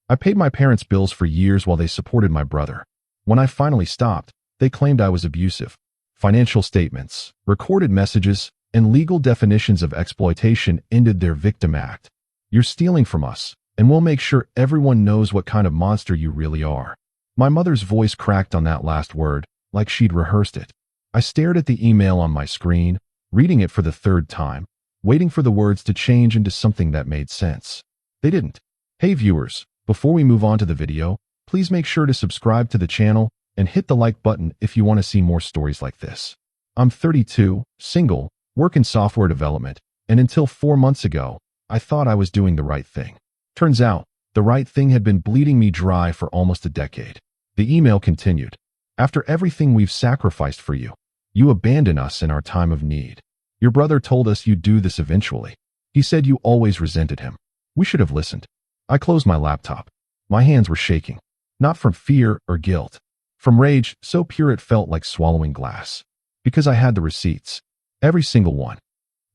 I paid my parents' bills for years while they supported my brother. When I finally stopped, they claimed I was abusive. Financial statements, recorded messages, and legal definitions of exploitation ended their victim act. You're stealing from us, and we'll make sure everyone knows what kind of monster you really are. My mother's voice cracked on that last word, like she'd rehearsed it. I stared at the email on my screen, reading it for the third time, waiting for the words to change into something that made sense. They didn't. Hey viewers, before we move on to the video, please make sure to subscribe to the channel and hit the like button if you want to see more stories like this. I'm 32, single, work in software development, and until 4 months ago, I thought I was doing the right thing. Turns out, the right thing had been bleeding me dry for almost a decade. The email continued. After everything we've sacrificed for you, you abandon us in our time of need. Your brother told us you'd do this eventually. He said you always resented him. We should have listened. I closed my laptop. My hands were shaking. Not from fear or guilt. From rage, so pure it felt like swallowing glass. Because I had the receipts. Every single one.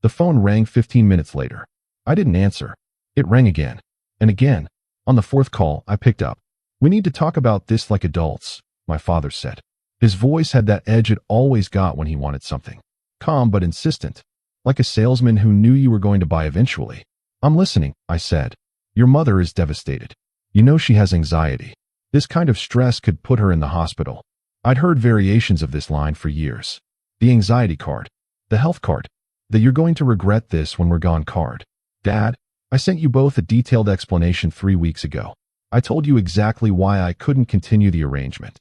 The phone rang 15 minutes later. I didn't answer. It rang again. And again. On the fourth call, I picked up. We need to talk about this like adults, my father said. His voice had that edge it always got when he wanted something. Calm but insistent. Like a salesman who knew you were going to buy eventually. I'm listening, I said. Your mother is devastated. You know she has anxiety. This kind of stress could put her in the hospital. I'd heard variations of this line for years. The anxiety card. The health card. The you're going to regret this when we're gone card. Dad, I sent you both a detailed explanation 3 weeks ago. I told you exactly why I couldn't continue the arrangement.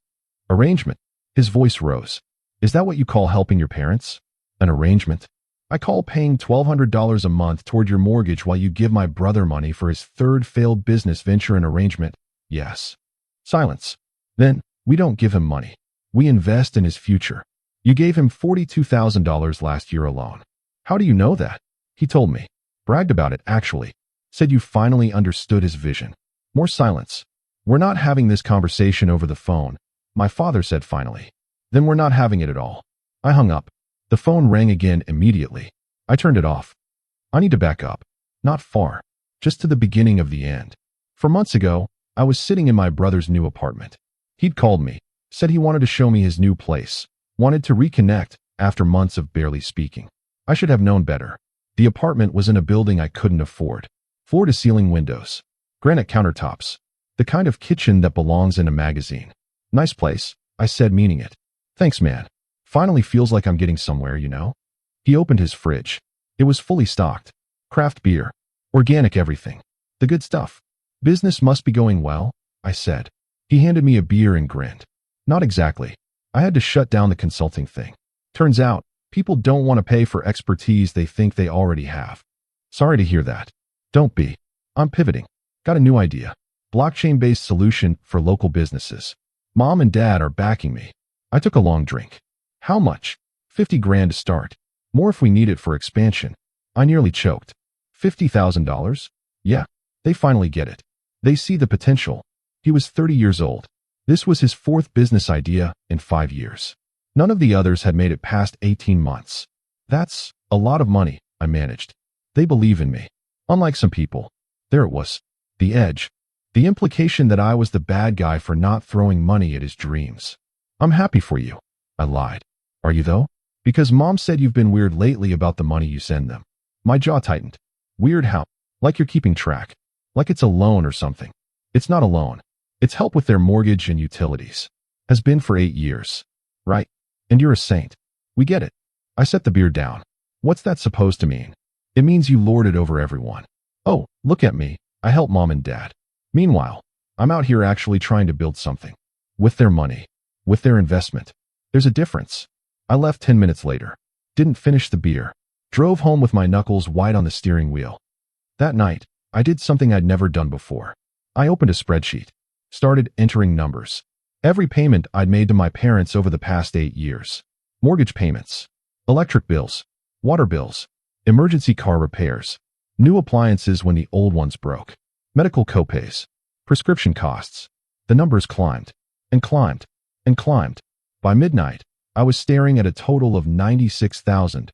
Arrangement? His voice rose. Is that what you call helping your parents? An arrangement? I call paying $1,200 a month toward your mortgage while you give my brother money for his third failed business venture an arrangement. Yes. Silence. Then, we don't give him money. We invest in his future. You gave him $42,000 last year alone. How do you know that? He told me. Bragged about it, actually. Said you finally understood his vision. More silence. We're not having this conversation over the phone, my father said finally. Then we're not having it at all. I hung up. The phone rang again immediately. I turned it off. I need to back up. Not far. Just to the beginning of the end. 4 months ago, I was sitting in my brother's new apartment. He'd called me, said he wanted to show me his new place, wanted to reconnect after months of barely speaking. I should have known better. The apartment was in a building I couldn't afford. Floor-to-ceiling windows. Granite countertops. The kind of kitchen that belongs in a magazine. Nice place, I said, meaning it. Thanks, man. Finally feels like I'm getting somewhere, you know? He opened his fridge. It was fully stocked. Craft beer. Organic everything. The good stuff. Business must be going well, I said. He handed me a beer and grinned. Not exactly. I had to shut down the consulting thing. Turns out, people don't want to pay for expertise they think they already have. Sorry to hear that. Don't be. I'm pivoting. Got a new idea. Blockchain-based solution for local businesses. Mom and Dad are backing me. I took a long drink. How much? 50 grand to start. More if we need it for expansion. I nearly choked. $50,000? Yeah. They finally get it. They see the potential. He was 30 years old. This was his 4th business idea in 5 years. None of the others had made it past 18 months. That's a lot of money, I managed. They believe in me. Unlike some people. There it was. The edge. The implication that I was the bad guy for not throwing money at his dreams. I'm happy for you. I lied. Are you though? Because Mom said you've been weird lately about the money you send them. My jaw tightened. Weird how? Like you're keeping track. Like it's a loan or something. It's not a loan. It's help with their mortgage and utilities. Has been for 8 years. Right? And you're a saint. We get it. I set the beer down. What's that supposed to mean? It means you lord it over everyone. Oh, look at me. I help Mom and Dad. Meanwhile, I'm out here actually trying to build something. With their money. With their investment. There's a difference. I left 10 minutes later. Didn't finish the beer. Drove home with my knuckles white on the steering wheel. That night, I did something I'd never done before. I opened a spreadsheet. Started entering numbers. Every payment I'd made to my parents over the past 8 years. Mortgage payments. Electric bills. Water bills. Emergency car repairs. New appliances when the old ones broke. Medical copays. Prescription costs. The numbers climbed. And climbed. And climbed. By midnight, I was staring at a total of $96,400.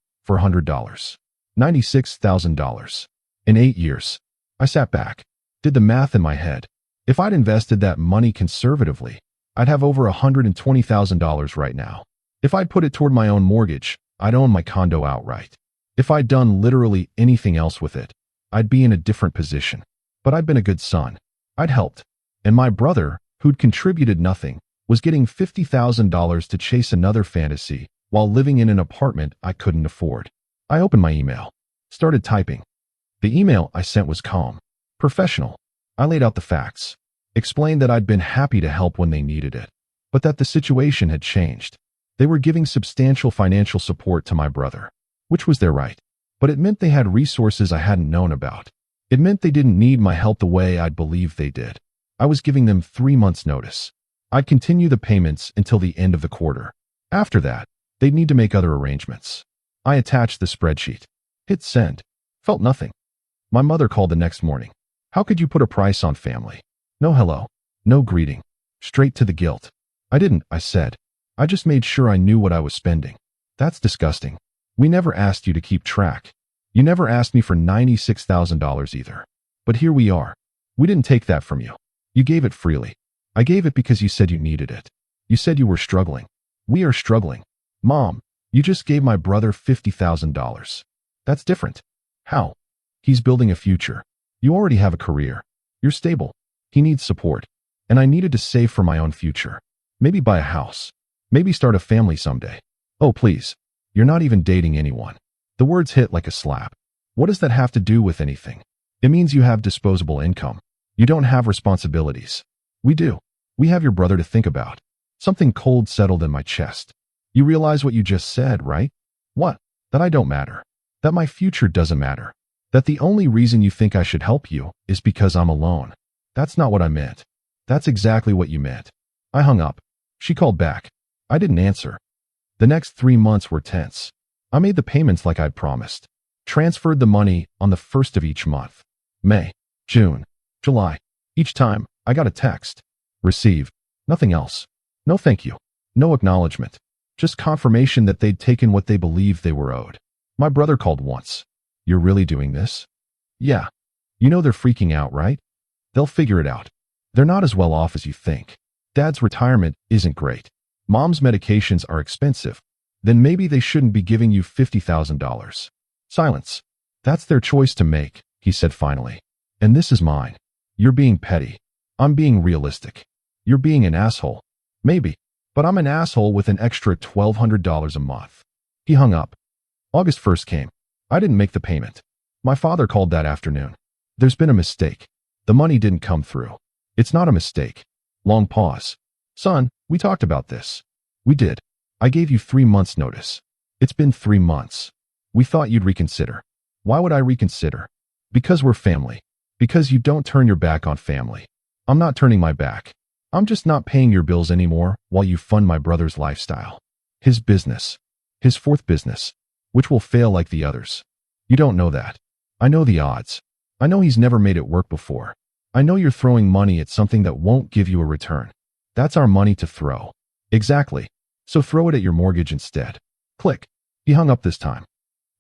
$96,000. In 8 years. I sat back. Did the math in my head. If I'd invested that money conservatively, I'd have over $120,000 right now. If I'd put it toward my own mortgage, I'd own my condo outright. If I'd done literally anything else with it, I'd be in a different position. But I'd been a good son. I'd helped. And my brother, who'd contributed nothing, was getting $50,000 to chase another fantasy while living in an apartment I couldn't afford. I opened my email, started typing. The email I sent was calm, professional. I laid out the facts, explained that I'd been happy to help when they needed it, but that the situation had changed. They were giving substantial financial support to my brother, which was their right, but it meant they had resources I hadn't known about. It meant they didn't need my help the way I'd believed they did. I was giving them 3 months' notice. I'd continue the payments until the end of the quarter. After that, they'd need to make other arrangements. I attached the spreadsheet. Hit send. Felt nothing. My mother called the next morning. How could you put a price on family? No hello. No greeting. Straight to the guilt. I didn't, I said. I just made sure I knew what I was spending. That's disgusting. We never asked you to keep track. You never asked me for $96,000 either. But here we are. We didn't take that from you. You gave it freely. I gave it because you said you needed it. You said you were struggling. We are struggling. Mom, you just gave my brother $50,000. That's different. How? He's building a future. You already have a career. You're stable. He needs support. And I needed to save for my own future. Maybe buy a house. Maybe start a family someday. Oh, please. You're not even dating anyone. The words hit like a slap. What does that have to do with anything? It means you have disposable income. You don't have responsibilities. We do. We have your brother to think about. Something cold settled in my chest. You realize what you just said, right? What? That I don't matter. That my future doesn't matter. That the only reason you think I should help you is because I'm alone. That's not what I meant. That's exactly what you meant. I hung up. She called back. I didn't answer. The next 3 months were tense. I made the payments like I'd promised. Transferred the money on the 1st of each month. May, June, July. Each time, I got a text. Receive. Nothing else. No thank you. No acknowledgement. Just confirmation that they'd taken what they believed they were owed. My brother called once. You're really doing this? Yeah. You know they're freaking out, right? They'll figure it out. They're not as well off as you think. Dad's retirement isn't great. Mom's medications are expensive. Then maybe they shouldn't be giving you $50,000. Silence. That's their choice to make, he said finally. And this is mine. You're being petty. I'm being realistic. You're being an asshole. Maybe. But I'm an asshole with an extra $1,200 a month. He hung up. August 1st came. I didn't make the payment. My father called that afternoon. There's been a mistake. The money didn't come through. It's not a mistake. Long pause. Son, we talked about this. We did. I gave you 3 months' notice. It's been 3 months. We thought you'd reconsider. Why would I reconsider? Because we're family. Because you don't turn your back on family. I'm not turning my back. I'm just not paying your bills anymore while you fund my brother's lifestyle. His business. His 4th business. Which will fail like the others. You don't know that. I know the odds. I know he's never made it work before. I know you're throwing money at something that won't give you a return. That's our money to throw. Exactly. So throw it at your mortgage instead. Click. He hung up this time.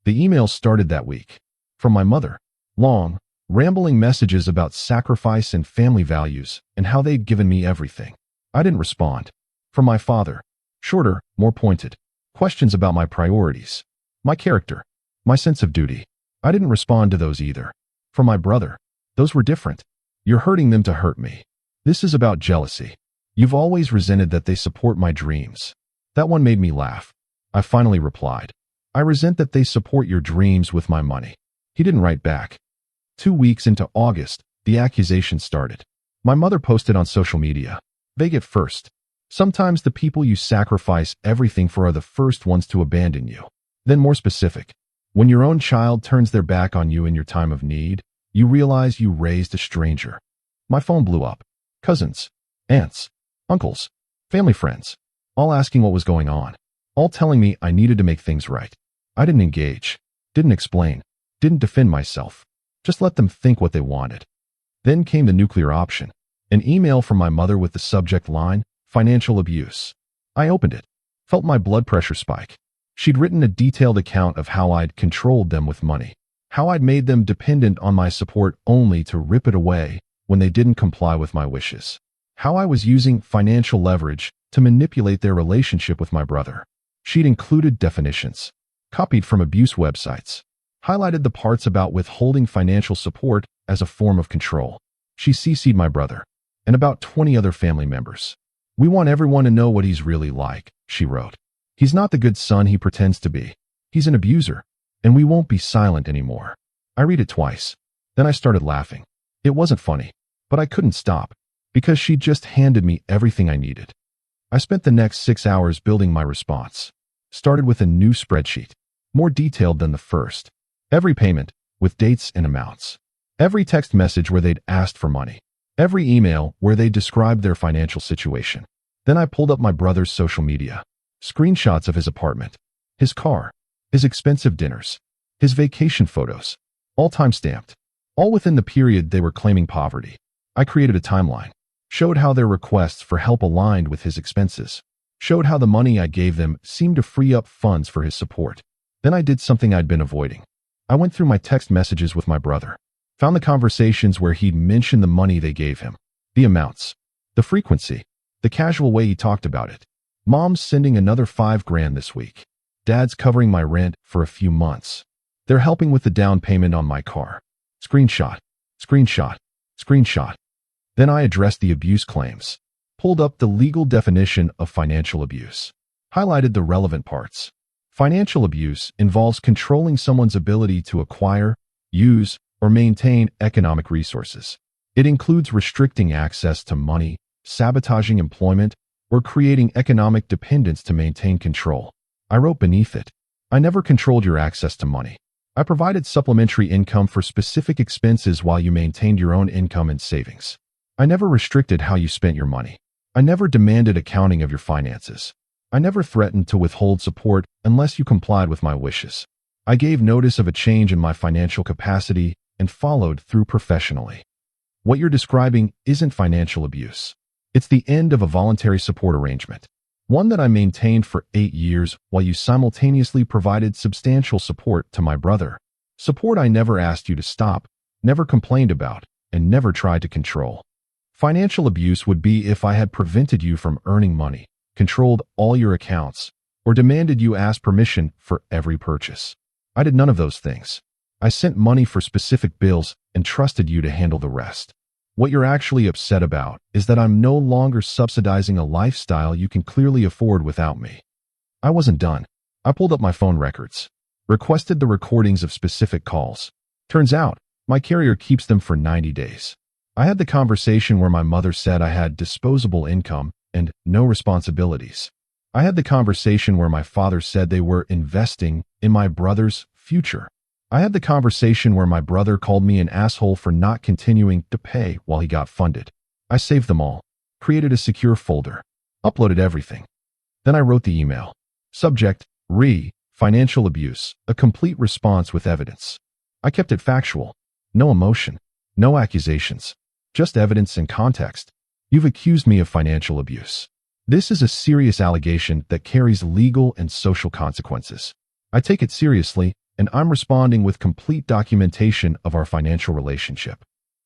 The emails started that week. From my mother. Long, rambling messages about sacrifice and family values and how they'd given me everything. I didn't respond. From my father. Shorter, more pointed. Questions about my priorities. My character. My sense of duty. I didn't respond to those either. From my brother. Those were different. You're hurting them to hurt me. This is about jealousy. You've always resented that they support my dreams. That one made me laugh. I finally replied. I resent that they support your dreams with my money. He didn't write back. 2 weeks into August, the accusation started. My mother posted on social media. Vague at first. Sometimes the people you sacrifice everything for are the first ones to abandon you. Then more specific. When your own child turns their back on you in your time of need, you realize you raised a stranger. My phone blew up. Cousins, aunts, uncles, family friends, all asking what was going on, all telling me I needed to make things right. I didn't engage, didn't explain, didn't defend myself, just let them think what they wanted. Then came the nuclear option, an email from my mother with the subject line, financial abuse. I opened it, felt my blood pressure spike. She'd written a detailed account of how I'd controlled them with money, how I'd made them dependent on my support only to rip it away when they didn't comply with my wishes. How I was using financial leverage to manipulate their relationship with my brother. She'd included definitions, copied from abuse websites, highlighted the parts about withholding financial support as a form of control. She CC'd my brother and about 20 other family members. "We want everyone to know what he's really like," she wrote. "He's not the good son he pretends to be. He's an abuser, and we won't be silent anymore." I read it twice. Then I started laughing. It wasn't funny, but I couldn't stop, because she'd just handed me everything I needed. I spent the next 6 hours building my response. Started with a new spreadsheet, more detailed than the first. Every payment, with dates and amounts. Every text message where they'd asked for money. Every email where they described their financial situation. Then I pulled up my brother's social media. Screenshots of his apartment, his car, his expensive dinners, his vacation photos, all time-stamped, all within the period they were claiming poverty. I created a timeline, showed how their requests for help aligned with his expenses, showed how the money I gave them seemed to free up funds for his support. Then I did something I'd been avoiding. I went through my text messages with my brother, found the conversations where he'd mentioned the money they gave him, the amounts, the frequency, the casual way he talked about it. Mom's sending another $5,000 this week. Dad's covering my rent for a few months. They're helping with the down payment on my car. Screenshot, screenshot, screenshot. Then I addressed the abuse claims, pulled up the legal definition of financial abuse, highlighted the relevant parts. Financial abuse involves controlling someone's ability to acquire, use, or maintain economic resources. It includes restricting access to money, sabotaging employment, or creating economic dependence to maintain control. I wrote beneath it, "I never controlled your access to money. I provided supplementary income for specific expenses while you maintained your own income and savings. I never restricted how you spent your money. I never demanded accounting of your finances. I never threatened to withhold support unless you complied with my wishes. I gave notice of a change in my financial capacity and followed through professionally." What you're describing isn't financial abuse. It's the end of a voluntary support arrangement, one that I maintained for 8 years while you simultaneously provided substantial support to my brother. Support I never asked you to stop, never complained about, and never tried to control. Financial abuse would be if I had prevented you from earning money, controlled all your accounts, or demanded you ask permission for every purchase. I did none of those things. I sent money for specific bills and trusted you to handle the rest. What you're actually upset about is that I'm no longer subsidizing a lifestyle you can clearly afford without me. I wasn't done. I pulled up my phone records, requested the recordings of specific calls. Turns out, my carrier keeps them for 90 days. I had the conversation where my mother said I had disposable income and no responsibilities. I had the conversation where my father said they were investing in my brother's future. I had the conversation where my brother called me an asshole for not continuing to pay while he got funded. I saved them all, created a secure folder, uploaded everything. Then I wrote the email. Subject, financial abuse, a complete response with evidence. I kept it factual. No emotion, no accusations, just evidence and context. You've accused me of financial abuse. This is a serious allegation that carries legal and social consequences. I take it seriously, and I'm responding with complete documentation of our financial relationship.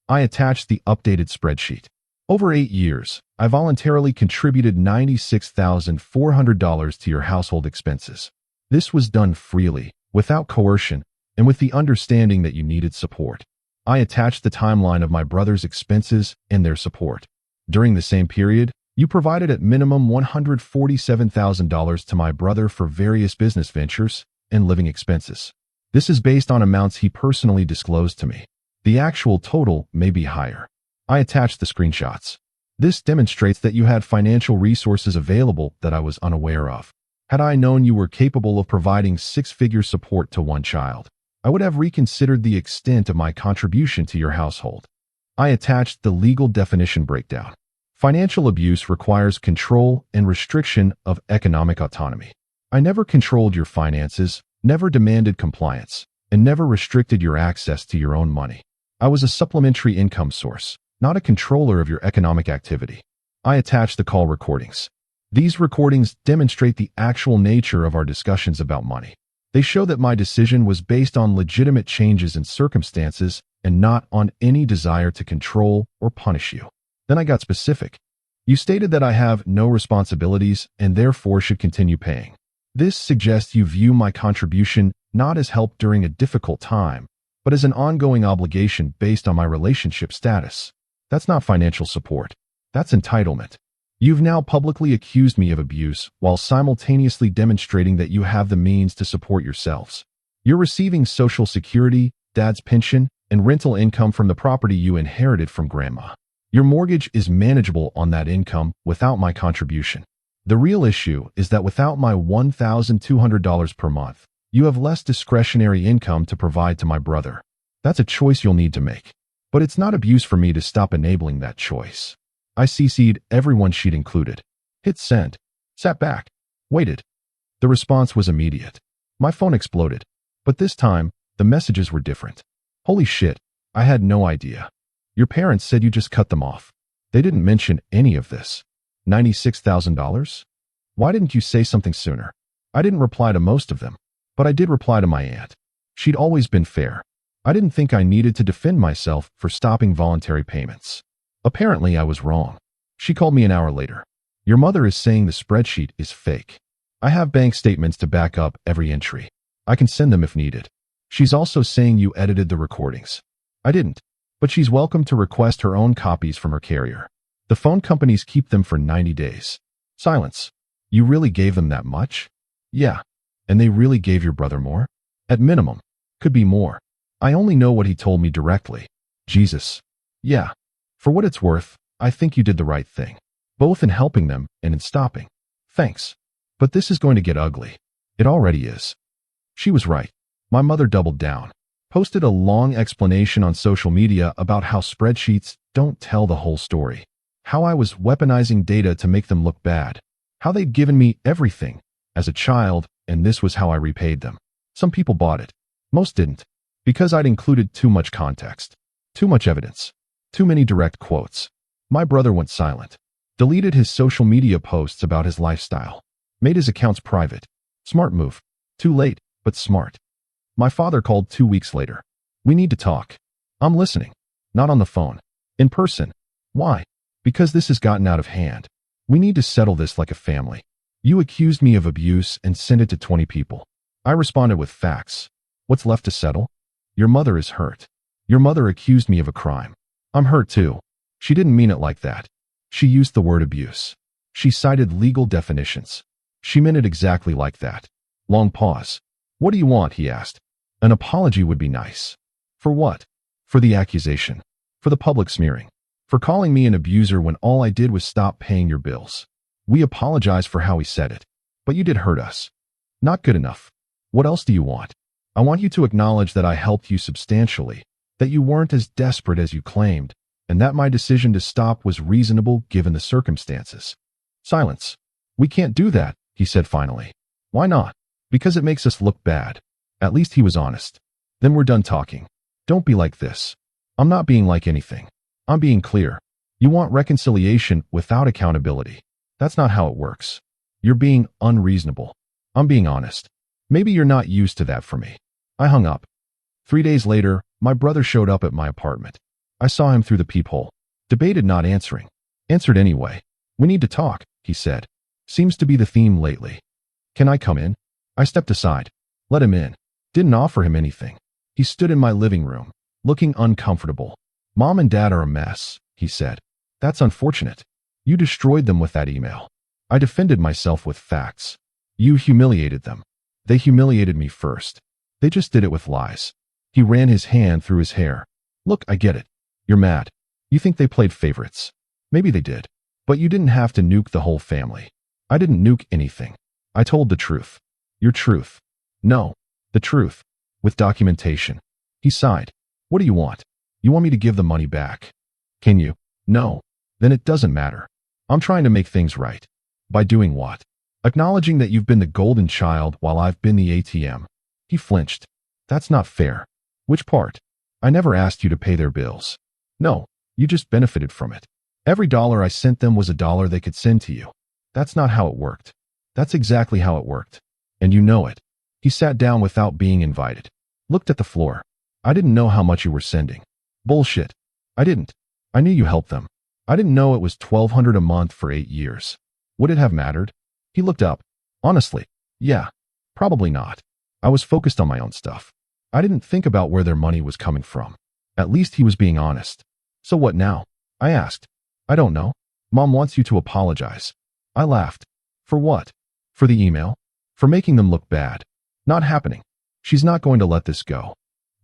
I attached the updated spreadsheet. Over 8 years, I voluntarily contributed $96,400 to your household expenses. This was done freely, without coercion, and with the understanding that you needed support. I attached the timeline of my brother's expenses and their support. During the same period, you provided at minimum $147,000 to my brother for various business ventures and living expenses. This is based on amounts he personally disclosed to me. The actual total may be higher. I attached the screenshots. This demonstrates that you had financial resources available that I was unaware of. Had I known you were capable of providing 6-figure support to one child, I would have reconsidered the extent of my contribution to your household. I attached the legal definition breakdown. Financial abuse requires control and restriction of economic autonomy. I never controlled your finances, never demanded compliance, and never restricted your access to your own money. I was a supplementary income source, not a controller of your economic activity. I attached the call recordings. These recordings demonstrate the actual nature of our discussions about money. They show that my decision was based on legitimate changes in circumstances and not on any desire to control or punish you. Then I got specific. You stated that I have no responsibilities and therefore should continue paying. This suggests you view my contribution not as help during a difficult time, but as an ongoing obligation based on my relationship status. That's not financial support. That's entitlement. You've now publicly accused me of abuse while simultaneously demonstrating that you have the means to support yourselves. You're receiving Social Security, Dad's pension, and rental income from the property you inherited from Grandma. Your mortgage is manageable on that income without my contribution. The real issue is that without my $1,200 per month, you have less discretionary income to provide to my brother. That's a choice you'll need to make. But it's not abuse for me to stop enabling that choice. I CC'd everyone she'd included. Hit send. Sat back. Waited. The response was immediate. My phone exploded. But this time, the messages were different. Holy shit, I had no idea. Your parents said you just cut them off. They didn't mention any of this. $96,000? Why didn't you say something sooner? I didn't reply to most of them, but I did reply to my aunt. She'd always been fair. I didn't think I needed to defend myself for stopping voluntary payments. Apparently, I was wrong. She called me an hour later. Your mother is saying the spreadsheet is fake. I have bank statements to back up every entry. I can send them if needed. She's also saying you edited the recordings. I didn't, but she's welcome to request her own copies from her carrier. The phone companies keep them for 90 days. Silence. You really gave them that much? Yeah. And they really gave your brother more? At minimum. Could be more. I only know what he told me directly. Jesus. Yeah. For what it's worth, I think you did the right thing, both in helping them and in stopping. Thanks. But this is going to get ugly. It already is. She was right. My mother doubled down, posted a long explanation on social media about how spreadsheets don't tell the whole story, how I was weaponizing data to make them look bad, how they'd given me everything as a child, and this was how I repaid them. Some people bought it. Most didn't, because I'd included too much context, too much evidence, too many direct quotes. My brother went silent, deleted his social media posts about his lifestyle, made his accounts private. Smart move. Too late, but smart. My father called 2 weeks later. We need to talk. I'm listening. Not on the phone. In person. Why? Because this has gotten out of hand. We need to settle this like a family. You accused me of abuse and sent it to 20 people. I responded with facts. What's left to settle? Your mother is hurt. Your mother accused me of a crime. I'm hurt too. She didn't mean it like that. She used the word abuse. She cited legal definitions. She meant it exactly like that. Long pause. What do you want? He asked. An apology would be nice. For what? For the accusation. For the public smearing. For calling me an abuser when all I did was stop paying your bills. We apologize for how we said it. But you did hurt us. Not good enough. What else do you want? I want you to acknowledge that I helped you substantially, that you weren't as desperate as you claimed, and that my decision to stop was reasonable given the circumstances. Silence. We can't do that, he said finally. Why not? Because it makes us look bad. At least he was honest. Then we're done talking. Don't be like this. I'm not being like anything. I'm being clear. You want reconciliation without accountability. That's not how it works. You're being unreasonable. I'm being honest. Maybe you're not used to that for me. I hung up. 3 days later, my brother showed up at my apartment. I saw him through the peephole. Debated not answering. Answered anyway. We need to talk, he said. Seems to be the theme lately. Can I come in? I stepped aside. Let him in. Didn't offer him anything. He stood in my living room, looking uncomfortable. Mom and Dad are a mess, he said. That's unfortunate. You destroyed them with that email. I defended myself with facts. You humiliated them. They humiliated me first. They just did it with lies. He ran his hand through his hair. Look, I get it. You're mad. You think they played favorites. Maybe they did. But you didn't have to nuke the whole family. I didn't nuke anything. I told the truth. Your truth. No. The truth. With documentation. He sighed. What do you want? You want me to give the money back? Can you? No. Then it doesn't matter. I'm trying to make things right. By doing what? Acknowledging that you've been the golden child while I've been the ATM. He flinched. That's not fair. Which part? I never asked you to pay their bills. No, you just benefited from it. Every dollar I sent them was a dollar they could send to you. That's not how it worked. That's exactly how it worked. And you know it. He sat down without being invited. Looked at the floor. I didn't know how much you were sending. Bullshit. I didn't. I knew you helped them. I didn't know it was $1,200 a month for 8 years. Would it have mattered? He looked up. Honestly, yeah. Probably not. I was focused on my own stuff. I didn't think about where their money was coming from. At least he was being honest. So what now? I asked. I don't know. Mom wants you to apologize. I laughed. For what? For the email? For making them look bad. Not happening. She's not going to let this go.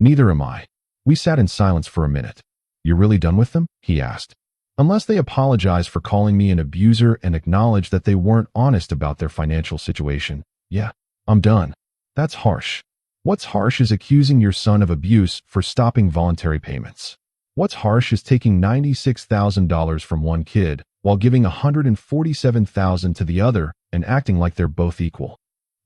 Neither am I. We sat in silence for a minute. You're really done with them? He asked. Unless they apologize for calling me an abuser and acknowledge that they weren't honest about their financial situation, yeah, I'm done. That's harsh. What's harsh is accusing your son of abuse for stopping voluntary payments. What's harsh is taking $96,000 from one kid while giving $147,000 to the other and acting like they're both equal.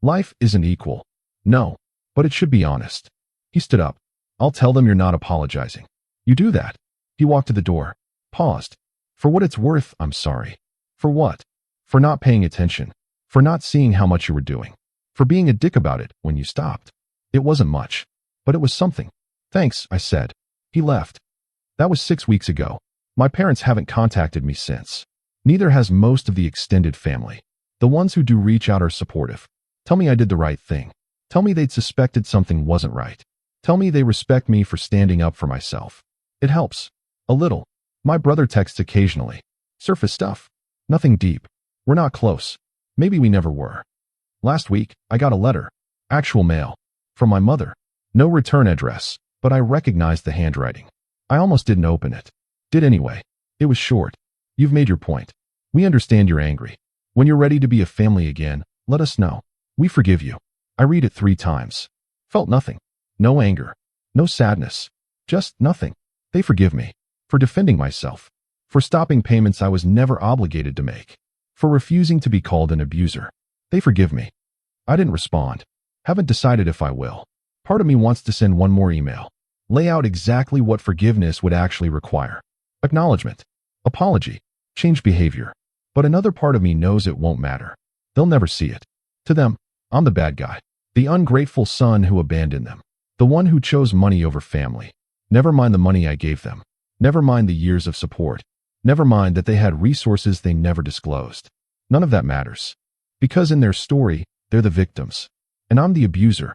Life isn't equal. No, but it should be honest. He stood up. I'll tell them you're not apologizing. You do that. He walked to the door, paused. For what it's worth, I'm sorry. For what? For not paying attention. For not seeing how much you were doing. For being a dick about it when you stopped. It wasn't much, but it was something. Thanks, I said. He left. That was 6 weeks ago. My parents haven't contacted me since. Neither has most of the extended family. The ones who do reach out are supportive. Tell me I did the right thing. Tell me they'd suspected something wasn't right. Tell me they respect me for standing up for myself. It helps. A little. My brother texts occasionally. Surface stuff. Nothing deep. We're not close. Maybe we never were. Last week, I got a letter. Actual mail. From my mother. No return address, but I recognized the handwriting. I almost didn't open it. Did anyway. It was short. You've made your point. We understand you're angry. When you're ready to be a family again, let us know. We forgive you. I read it 3 times. Felt nothing. No anger. No sadness. Just nothing. They forgive me. For defending myself. For stopping payments I was never obligated to make. For refusing to be called an abuser. They forgive me. I didn't respond. Haven't decided if I will. Part of me wants to send one more email. Lay out exactly what forgiveness would actually require. Acknowledgement. Apology. Change behavior. But another part of me knows it won't matter. They'll never see it. To them, I'm the bad guy. The ungrateful son who abandoned them. The one who chose money over family. Never mind the money I gave them. Never mind the years of support. Never mind that they had resources they never disclosed. None of that matters. Because in their story, they're the victims. And I'm the abuser.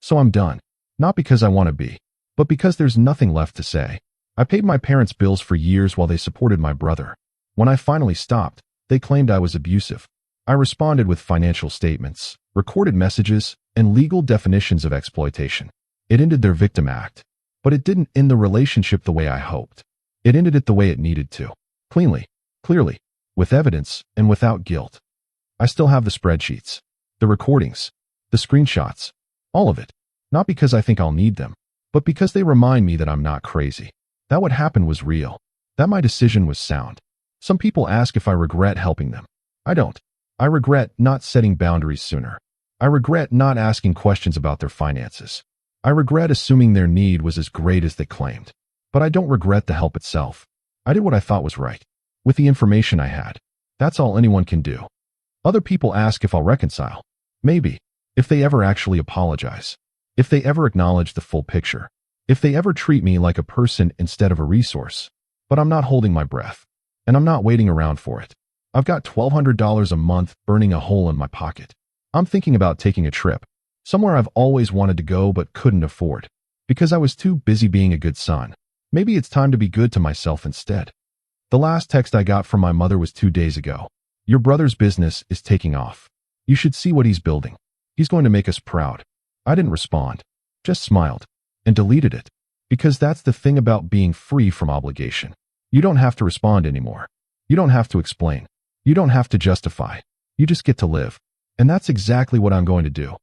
So I'm done. Not because I want to be, but because there's nothing left to say. I paid my parents' bills for years while they supported my brother. When I finally stopped, they claimed I was abusive. I responded with financial statements, recorded messages, and legal definitions of exploitation. It ended their victim act. But it didn't end the relationship the way I hoped. It ended it the way it needed to. Cleanly, clearly, with evidence, and without guilt. I still have the spreadsheets, the recordings, the screenshots, all of it. Not because I think I'll need them, but because they remind me that I'm not crazy. That what happened was real. That my decision was sound. Some people ask if I regret helping them. I don't. I regret not setting boundaries sooner. I regret not asking questions about their finances. I regret assuming their need was as great as they claimed. But I don't regret the help itself. I did what I thought was right. With the information I had. That's all anyone can do. Other people ask if I'll reconcile. Maybe. If they ever actually apologize. If they ever acknowledge the full picture. If they ever treat me like a person instead of a resource. But I'm not holding my breath. And I'm not waiting around for it. I've got $1,200 a month burning a hole in my pocket. I'm thinking about taking a trip. Somewhere I've always wanted to go but couldn't afford. Because I was too busy being a good son. Maybe it's time to be good to myself instead. The last text I got from my mother was 2 days ago. Your brother's business is taking off. You should see what he's building. He's going to make us proud. I didn't respond. Just smiled. And deleted it. Because that's the thing about being free from obligation. You don't have to respond anymore. You don't have to explain. You don't have to justify. You just get to live. And that's exactly what I'm going to do.